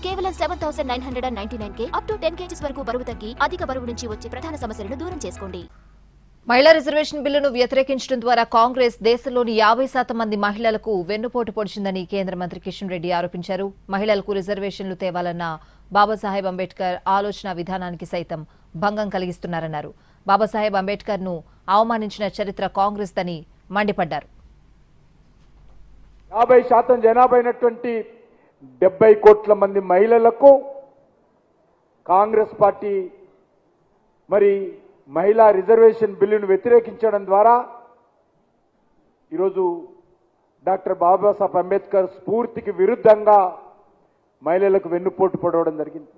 కేవలం 7,999 up to 10 kgs వరకు బరువు తగ్గి అధిక బరువు నుంచి వచ్చే ప్రధాన సమస్యలను దూరం చేసుకోండి. మహిళా రిజర్వేషన్ బిల్లును వ్యతిరేకించడం ద్వారా కాంగ్రెస్ దేశంలోని 50% మంది మహిళలకు వెన్నుపోటు పొడిచిందని కేంద్ర మంత్రి కిషన్ రెడ్డి ఆరోపించారు. మహిళలకు రిజర్వేషన్లు తేవాలన్న బాబాసాహెబ్ అంబేద్కర్ ఆలోచన విధానానికి సైతం భంగం కలిగిస్తున్నారన్నారు. బాబాసాహెబ్ అంబేద్కర్ ను అవమానించిన చరిత్ర కాంగ్రెస్ దని మండిపడ్డారు. 50% జనాభా అయినటువంటి 70 కోట్ల మంది మహిళలకు కాంగ్రెస్ పార్టీ మరి మహిళా రిజర్వేషన్ బిల్లును వ్యతిరేకించడం ద్వారా ఈరోజు డాక్టర్ బాబాసాహెబ్ అంబేద్కర్ స్ఫూర్తికి విరుద్ధంగా మహిళలకు వెన్నుపోటు పొడవడం జరిగింది.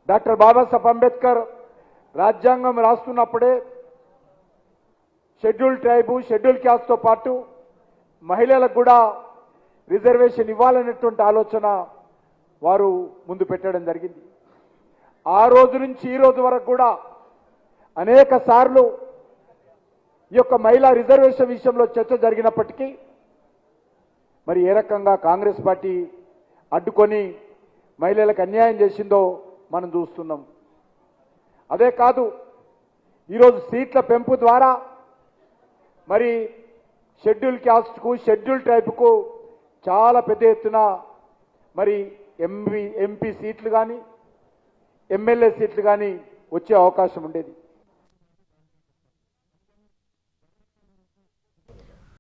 డాక్టర్ బాబాసాహెబ్ అంబేద్కర్ రాజ్యాంగం రాస్తున్నప్పుడే షెడ్యూల్ ట్రైబు షెడ్యూల్ క్యాస్ట్తో పాటు మహిళలకు కూడా రిజర్వేషన్ ఇవ్వాలనేటువంటి ఆలోచన వారు ముందు పెట్టడం జరిగింది. ఆ రోజు నుంచి ఈ రోజు వరకు కూడా అనేక సార్లు ఈ యొక్క మహిళా రిజర్వేషన్ విషయంలో చర్చ జరిగినప్పటికీ మరి ఏ రకంగా కాంగ్రెస్ పార్టీ అడ్డుకొని మహిళలకు అన్యాయం చేసిందో మనం చూస్తున్నాం. అదే కాదు, ఈరోజు సీట్ల పెంపు ద్వారా మరి షెడ్యూల్ క్యాస్ట్కు షెడ్యూల్ ట్రైబ్కు చాలా పెద్ద ఎత్తున మరి ఎంపీ సీట్లు కానీ ఎమ్మెల్యే సీట్లు కానీ వచ్చే అవకాశం ఉండేది.